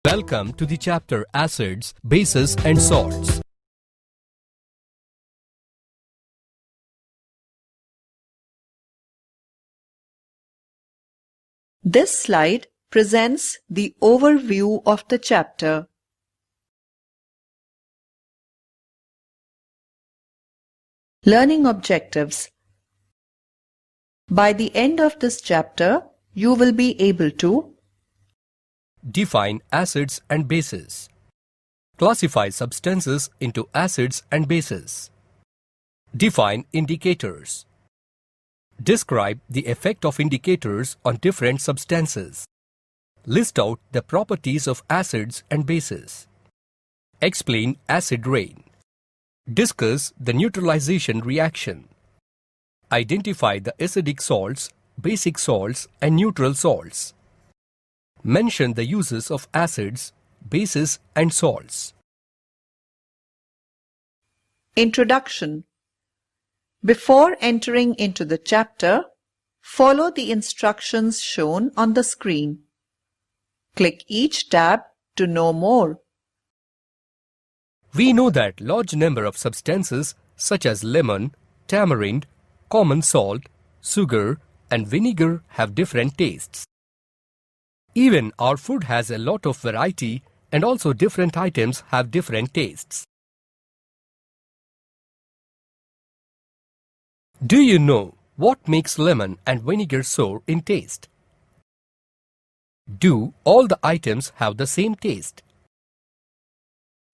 Welcome to the chapter Acids, Bases and Salts. This slide presents the overview of the chapter. Learning objectives. By the end of this chapter, you will be able to Define acids and bases. Classify substances into acids and bases. Define indicators. Describe the effect of indicators on different substances. List out the properties of acids and bases. Explain acid rain. Discuss the neutralization reaction. Identify the acidic salts, basic salts and neutral salts. Mention the uses of acids, bases and salts. Introduction. Before entering into the chapter, follow the instructions shown on the screen. Click each tab to know more. We know that large number of substances such as lemon, tamarind, common salt, sugar and vinegar have different tastes. Even our food has a lot of variety and also different items have different tastes. Do you know what makes lemon and vinegar sour in taste? Do all the items have the same taste?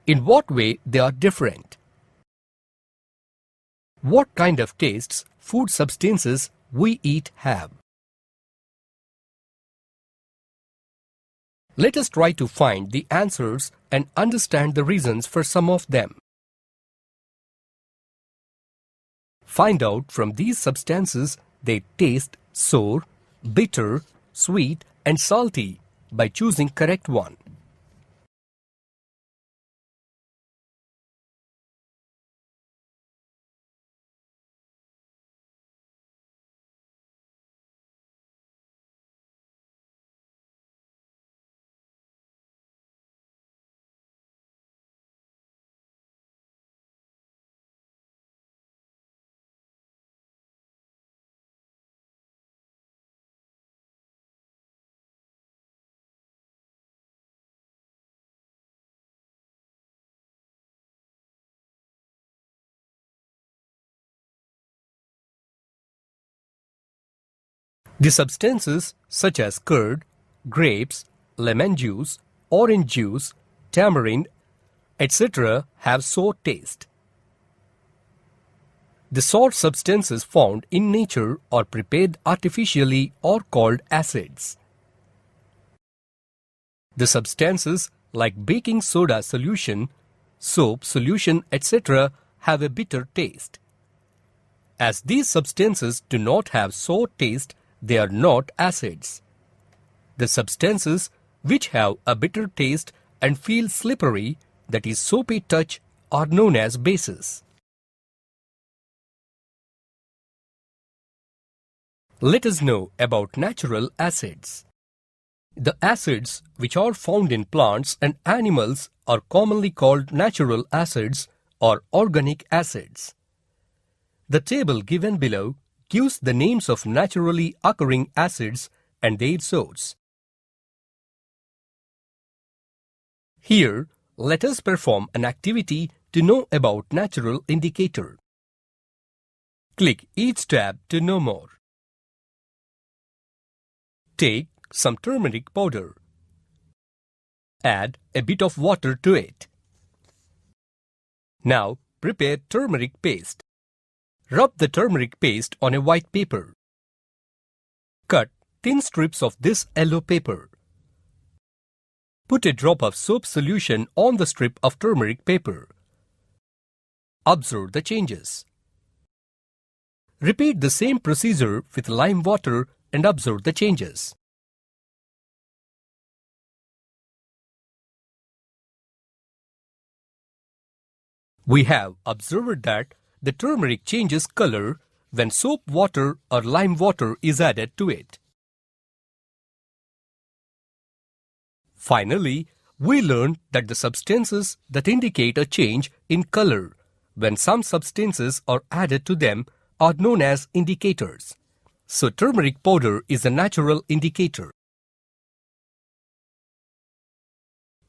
In what way they are different? What kind of tastes food substances we eat have? Let us try to find the answers and understand the reasons for some of them. Find out from these substances they taste sour, bitter, sweet and salty by choosing correct one. The substances such as curd, grapes, lemon juice, orange juice, tamarind, etc. have sour taste. The salt substances found in nature are prepared artificially or called acids. The substances like baking soda solution, soap solution, etc. have a bitter taste. As these substances do not have sour taste, they are not acids. The substances which have a bitter taste and feel slippery, that is soapy touch, are known as bases. Let us know about natural acids. The acids which are found in plants and animals are commonly called natural acids or organic acids. The table given below gives the names of naturally occurring acids and their source. Here, let us perform an activity to know about natural indicator. Click each tab to know more. Take some turmeric powder. Add a bit of water to it. Now, prepare turmeric paste. Rub the turmeric paste on a white paper. Cut thin strips of this yellow paper. Put a drop of soap solution on the strip of turmeric paper. Observe the changes. Repeat the same procedure with lime water and observe the changes. We have observed that the turmeric changes color when soap water or lime water is added to it. Finally, We learned that the substances that indicate a change in color when some substances are added to them are known as indicators. So turmeric powder is a natural indicator.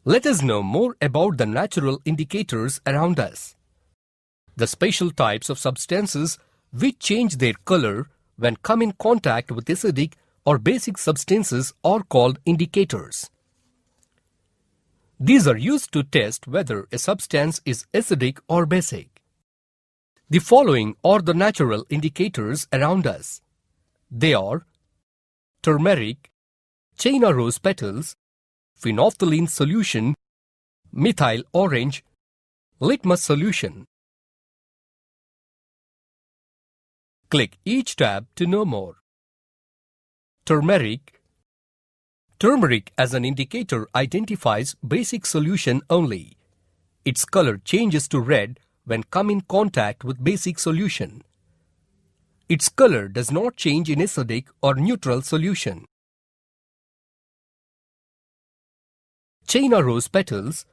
Let us know more about the natural indicators around us. The special types of substances which change their color when come in contact with acidic or basic substances are called indicators. These are used to test whether a substance is acidic or basic. The following are the natural indicators around us. They are turmeric, China rose petals, phenolphthalein solution, methyl orange, litmus solution. Click each tab to know more. Turmeric. Turmeric as an indicator identifies basic solution only. Its color changes to red when come in contact with basic solution. Its color does not change in acidic or neutral solution. China rose petals.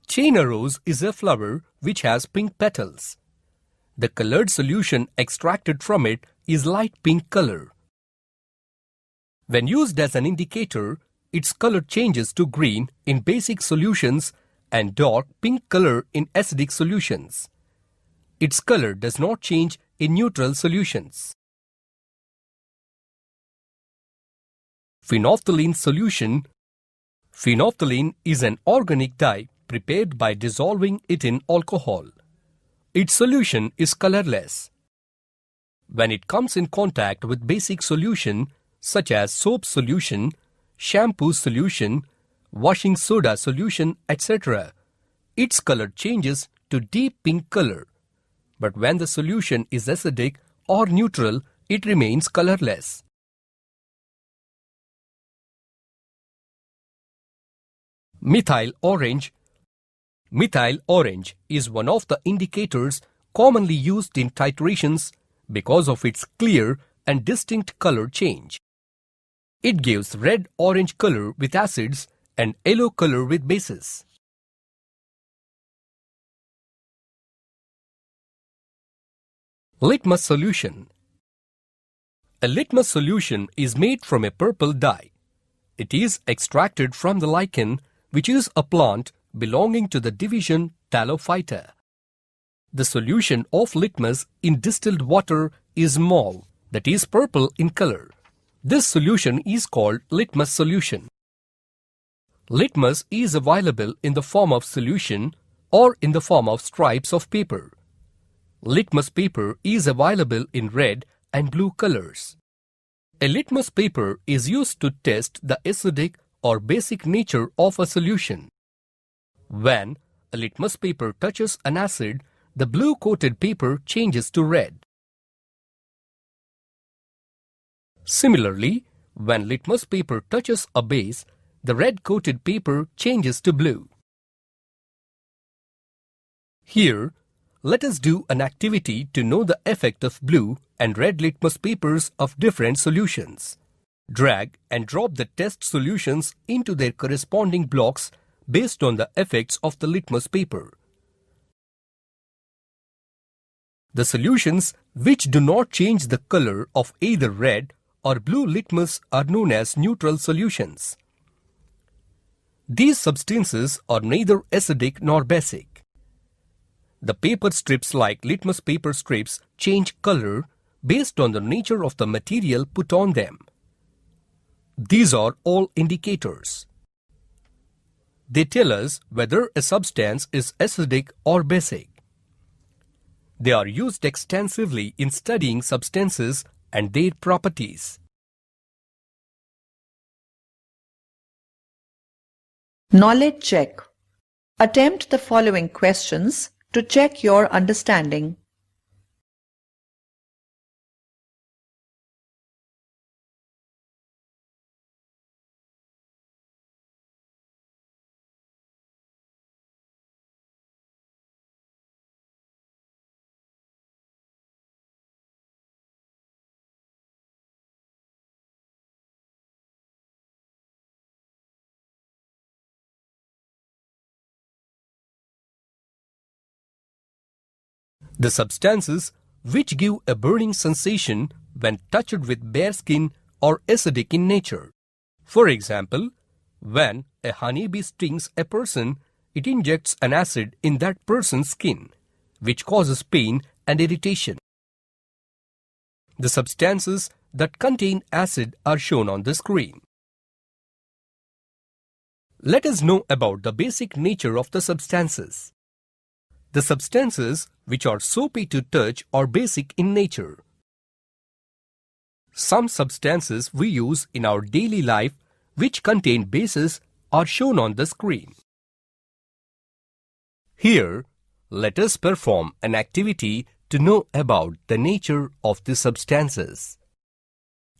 China rose is a flower which has pink petals. The colored solution extracted from it is light pink color. When used as an indicator, its color changes to green in basic solutions and dark pink color in acidic solutions. Its color does not change in neutral solutions. Phenolphthalein solution. Phenolphthalein is an organic dye prepared by dissolving it in alcohol. Its solution is colorless. When it comes in contact with basic solution such as soap solution, shampoo solution, washing soda solution, etc., its color changes to deep pink color. But when the solution is acidic or neutral, it remains colorless. Methyl orange. Methyl orange is one of the indicators commonly used in titrations because of its clear and distinct color change. It gives red-orange color with acids and yellow color with bases. Litmus solution. A litmus solution is made from a purple dye. It is extracted from the lichen, which is a plant belonging to the division Thallophyta. The solution of litmus in distilled water is mauve, that is purple in color. This solution is called litmus solution. Litmus is available in the form of solution or in the form of stripes of paper. Litmus paper is available in red and blue colors. A litmus paper is used to test the acidic or basic nature of a solution. When a litmus paper touches an acid, the blue-coated paper changes to red. Similarly, when litmus paper touches a base, the red-coated paper changes to blue. Here, let us do an activity to know the effect of blue and red litmus papers of different solutions. Drag and drop the test solutions into their corresponding blocks based on the effects of the litmus paper. The solutions which do not change the color of either red or blue litmus are known as neutral solutions. These substances are neither acidic nor basic. The paper strips like litmus paper strips change color based on the nature of the material put on them. These are all indicators. They tell us whether a substance is acidic or basic. They are used extensively in studying substances and their properties. Knowledge check. Attempt the following questions to check your understanding. The substances which give a burning sensation when touched with bare skin are acidic in nature. For example, when a honeybee stings a person, it injects an acid in that person's skin, which causes pain and irritation. The substances that contain acid are shown on the screen. Let us know about the basic nature of the substances. The substances which are soapy to touch are basic in nature. Some substances we use in our daily life which contain bases are shown on the screen. Here, let us perform an activity to know about the nature of the substances.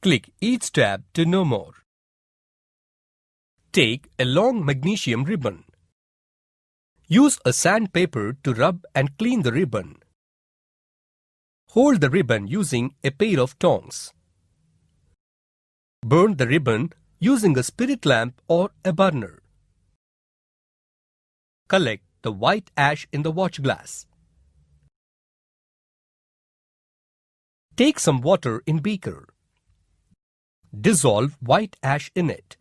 Click each tab to know more. Take a long magnesium ribbon. Use a sandpaper to rub and clean the ribbon. Hold the ribbon using a pair of tongs. Burn the ribbon using a spirit lamp or a burner. Collect the white ash in the watch glass. Take some water in beaker. Dissolve white ash in it.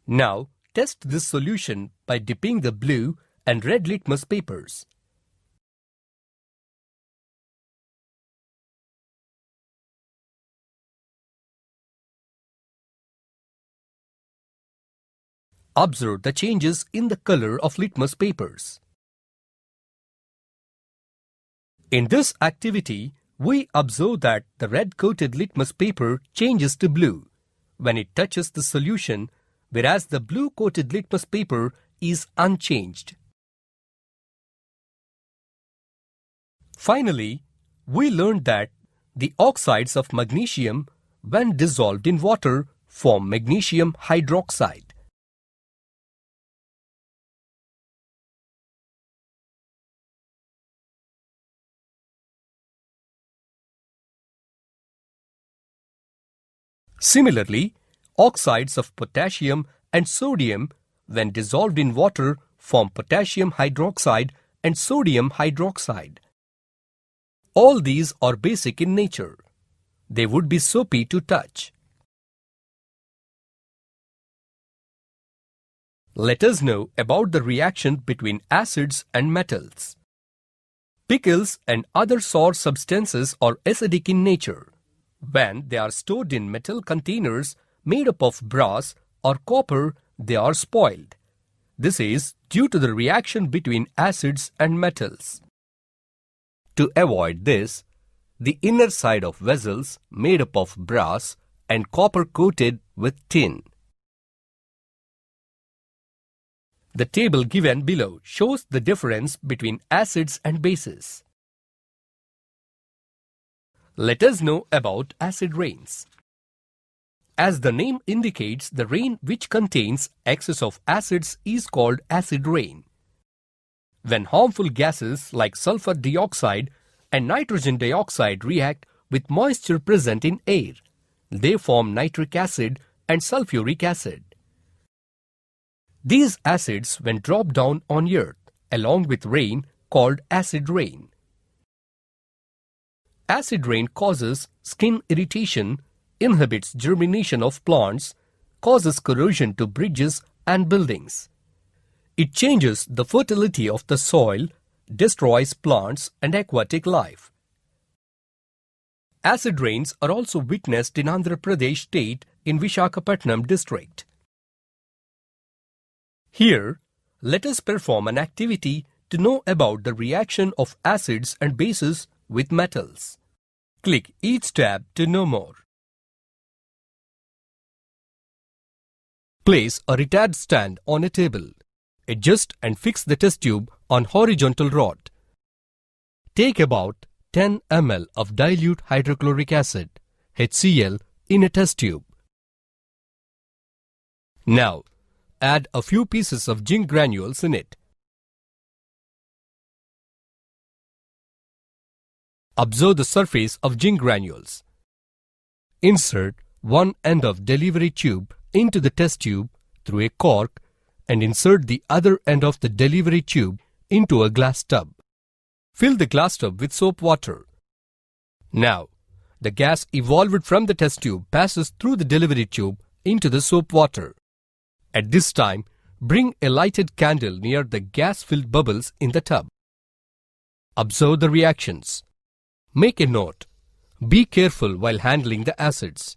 Now test this solution by dipping the blue and red litmus papers. Observe the changes in the color of litmus papers. In this activity, we observe that the red-coated litmus paper changes to blue when it touches the solution, whereas the blue-coated litmus paper is unchanged. Finally, we learned that the oxides of magnesium, when dissolved in water, form magnesium hydroxide. Similarly, oxides of potassium and sodium, when dissolved in water, form potassium hydroxide and sodium hydroxide. All these are basic in nature. They would be soapy to touch. Let us know about the reaction between acids and metals. Pickles and other sour substances are acidic in nature when they are stored in metal containers made up of brass or copper. They are spoiled. This is due to the reaction between acids and metals. To avoid this, the inner side of vessels made up of brass and copper coated with tin. The table given below shows the difference between acids and bases. Let us know about acid rains. As the name indicates, the rain which contains excess of acids is called acid rain. When harmful gases like sulfur dioxide and nitrogen dioxide react with moisture present in air, they form nitric acid and sulfuric acid. These acids, when dropped down on earth along with rain, called acid rain. Acid rain causes skin irritation, inhibits germination of plants, causes corrosion to bridges and buildings. It changes the fertility of the soil, destroys plants and aquatic life. Acid rains are also witnessed in Andhra Pradesh state in Visakhapatnam district. Here, let us perform an activity to know about the reaction of acids and bases with metals. Click each tab to know more. Place a retard stand on a table. Adjust and fix the test tube on horizontal rod. Take about 10 ml of dilute hydrochloric acid, HCl, in a test tube. Now, add a few pieces of zinc granules in it. Observe the surface of zinc granules. Insert one end of delivery tube into the test tube through a cork and insert the other end of the delivery tube into a glass tub. Fill the glass tub with soap water. Now, the gas evolved from the test tube passes through the delivery tube into the soap water. At this time, bring a lighted candle near the gas-filled bubbles in the tub. Observe the reactions. Make a note. Be careful while handling the acids.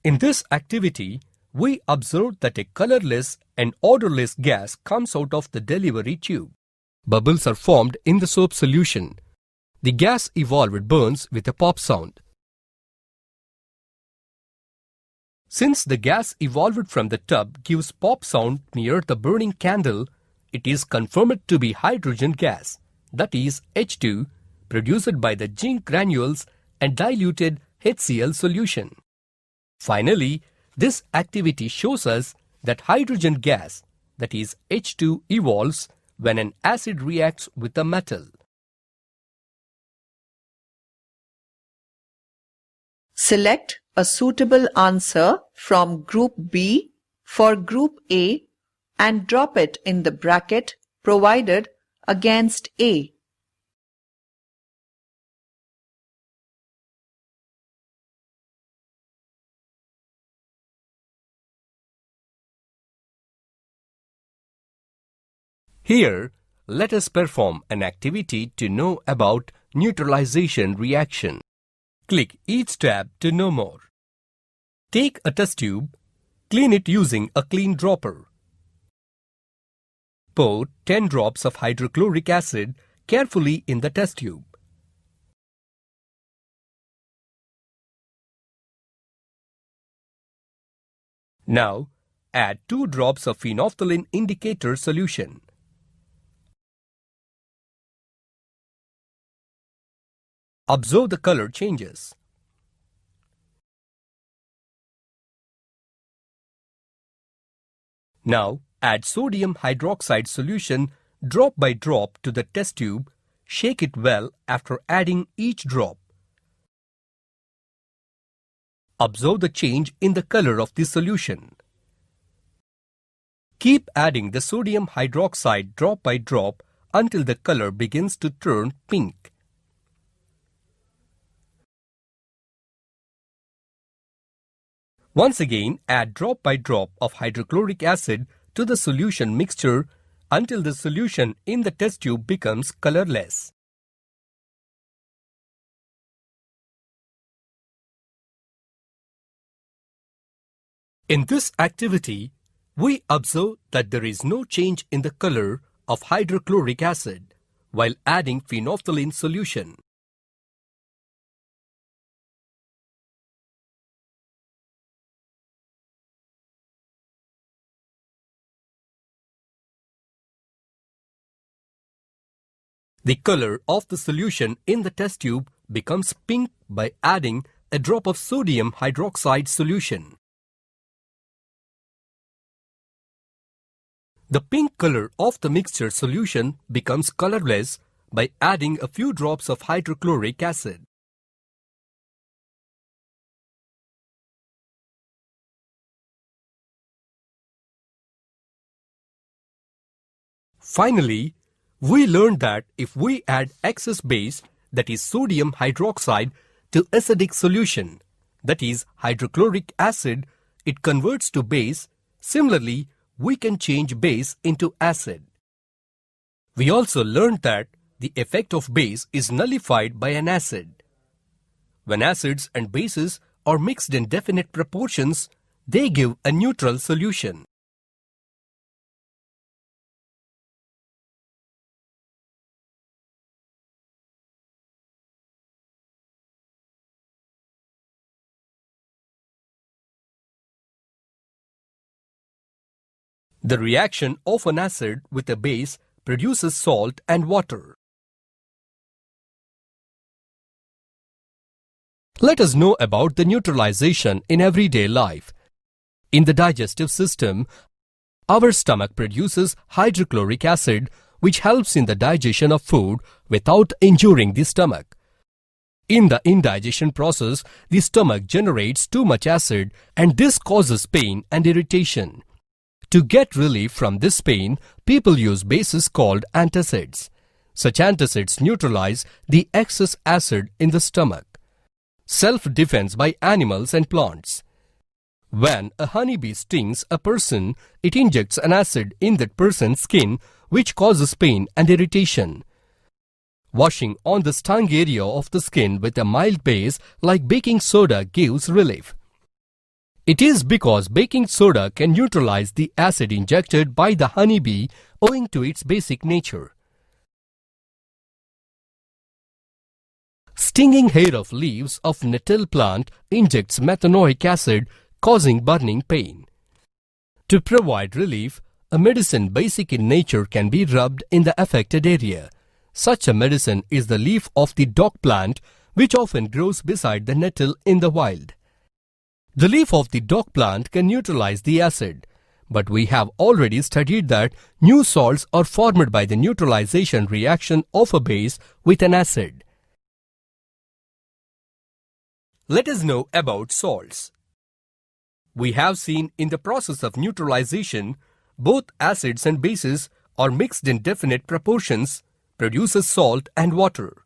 In this activity, we observed that a colorless and odorless gas comes out of the delivery tube. Bubbles are formed in the soap solution. The gas evolved burns with a pop sound. Since the gas evolved from the tub gives pop sound near the burning candle, it is confirmed to be hydrogen gas, that is H2, produced by the zinc granules and diluted HCl solution. Finally, this activity shows us that hydrogen gas, that is H2, evolves when an acid reacts with a metal. Select a suitable answer from Group B for Group A and drop it in the bracket provided against A. Here, let us perform an activity to know about neutralization reaction. Click each tab to know more. Take a test tube, clean it using a clean dropper. Pour 10 drops of hydrochloric acid carefully in the test tube. Now, add 2 drops of phenolphthalein indicator solution. Observe the color changes. Now, add sodium hydroxide solution drop by drop to the test tube. Shake it well after adding each drop. Observe the change in the color of the solution. Keep adding the sodium hydroxide drop by drop until the color begins to turn pink. Once again, add drop by drop of hydrochloric acid to the solution mixture until the solution in the test tube becomes colorless. In this activity, we observe that there is no change in the color of hydrochloric acid while adding phenolphthalein solution. The color of the solution in the test tube becomes pink by adding a drop of sodium hydroxide solution. The pink color of the mixture solution becomes colorless by adding a few drops of hydrochloric acid. Finally, we learned that if we add excess base, that is sodium hydroxide, to acidic solution, that is hydrochloric acid, it converts to base. Similarly, we can change base into acid. We also learned that the effect of base is nullified by an acid. When acids and bases are mixed in definite proportions, they give a neutral solution. The reaction of an acid with a base produces salt and water. Let us know about the neutralization in everyday life. In the digestive system, our stomach produces hydrochloric acid, which helps in the digestion of food without injuring the stomach. In the indigestion process, the stomach generates too much acid and this causes pain and irritation. To get relief from this pain, people use bases called antacids. Such antacids neutralize the excess acid in the stomach. Self-defense by animals and plants. When a honeybee stings a person, it injects an acid in that person's skin which causes pain and irritation. Washing on the stung area of the skin with a mild base like baking soda gives relief. It is because baking soda can neutralize the acid injected by the honeybee owing to its basic nature. Stinging hair of leaves of nettle plant injects methanoic acid, causing burning pain. To provide relief, a medicine basic in nature can be rubbed in the affected area. Such a medicine is the leaf of the dock plant, which often grows beside the nettle in the wild. The leaf of the dock plant can neutralize the acid, but we have already studied that new salts are formed by the neutralization reaction of a base with an acid. Let us know about salts. We have seen in the process of neutralization, both acids and bases are mixed in definite proportions, produces salt and water.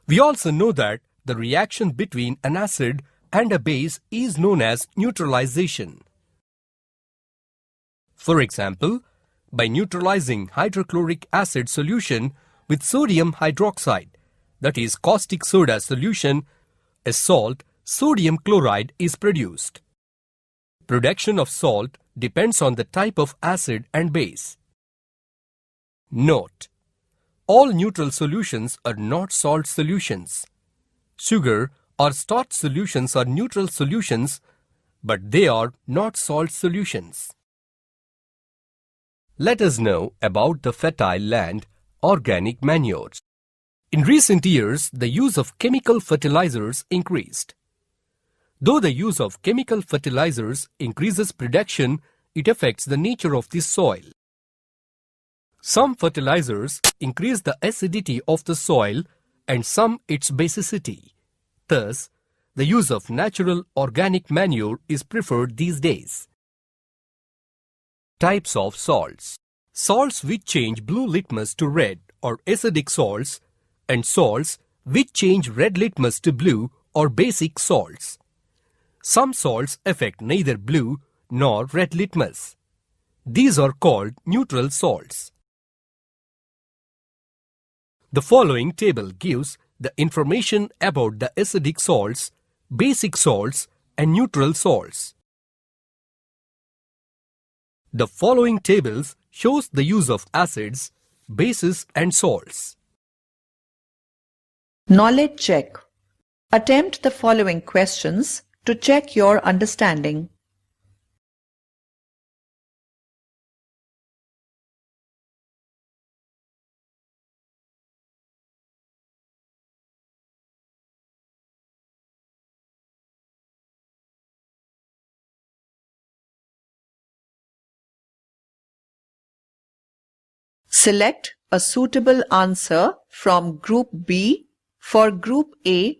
We also know that the reaction between an acid and a base is known as neutralization. For example, by neutralizing hydrochloric acid solution with sodium hydroxide, that is caustic soda solution, a salt, sodium chloride, is produced. Production of salt depends on the type of acid and base. Note: all neutral solutions are not salt solutions. Sugar or starch solutions are neutral solutions, but they are not salt solutions. Let us know about the fertile land, organic manures. In recent years, the use of chemical fertilizers increased. Though the use of chemical fertilizers increases production, it affects the nature of the soil. Some fertilizers increase the acidity of the soil and some its basicity. Thus, the use of natural organic manure is preferred these days. Types of salts. Salts which change blue litmus to red or acidic salts, and salts which change red litmus to blue or basic salts. Some salts affect neither blue nor red litmus. These are called neutral salts. The following table gives the information about the acidic salts, basic salts, and neutral salts. The following tables shows the use of acids, bases, and salts. Knowledge check. Attempt the following questions to check your understanding. Select a suitable answer from Group B for Group A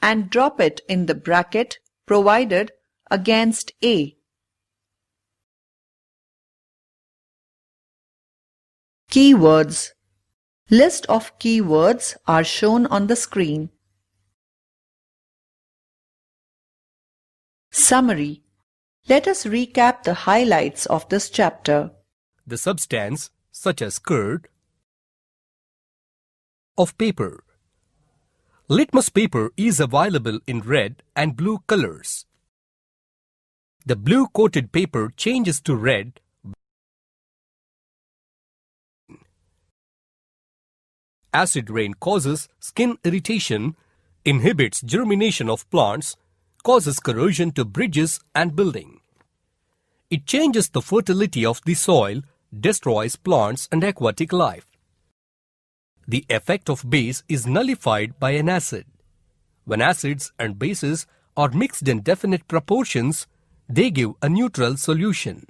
and drop it in the bracket provided against A. Keywords. List of keywords are shown on the screen. Summary. Let us recap the highlights of this chapter. The substance, such as curd, of paper. Litmus paper is available in red and blue colors. The blue coated paper changes to red. Acid rain causes skin irritation, inhibits germination of plants, causes corrosion to bridges and building. It changes the fertility of the soil, destroys plants and aquatic life. The effect of base is nullified by an acid. When acids and bases are mixed in definite proportions, they give a neutral solution.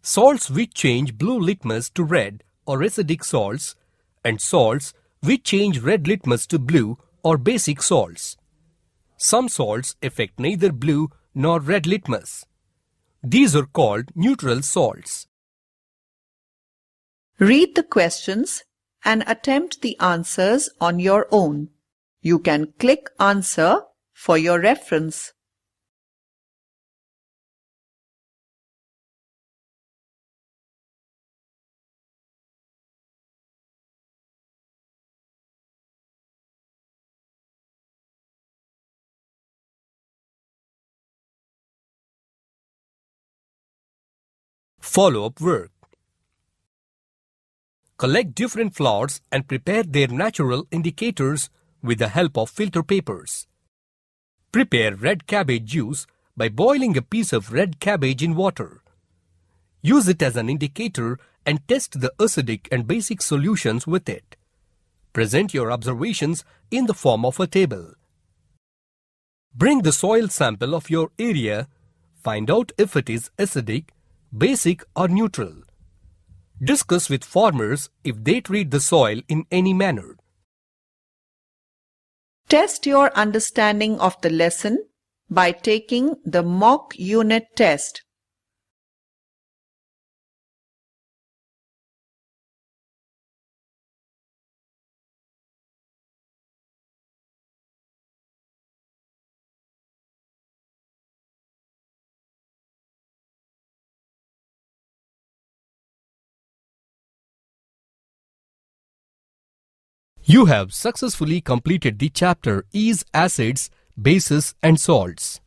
Salts which change blue litmus to red or acidic salts, and salts which change red litmus to blue or basic salts. Some salts affect neither blue nor red litmus. These are called neutral salts. Read the questions and attempt the answers on your own. You can click Answer for your reference. Follow-up work. Collect different flowers and prepare their natural indicators with the help of filter papers. Prepare red cabbage juice by boiling a piece of red cabbage in water. Use it as an indicator and test the acidic and basic solutions with it. Present your observations in the form of a table. Bring the soil sample of your area. Find out if it is acidic, basic or neutral. Discuss with farmers if they treat the soil in any manner. Test your understanding of the lesson by taking the mock unit test. You have successfully completed the chapter Is Acids, Bases and Salts.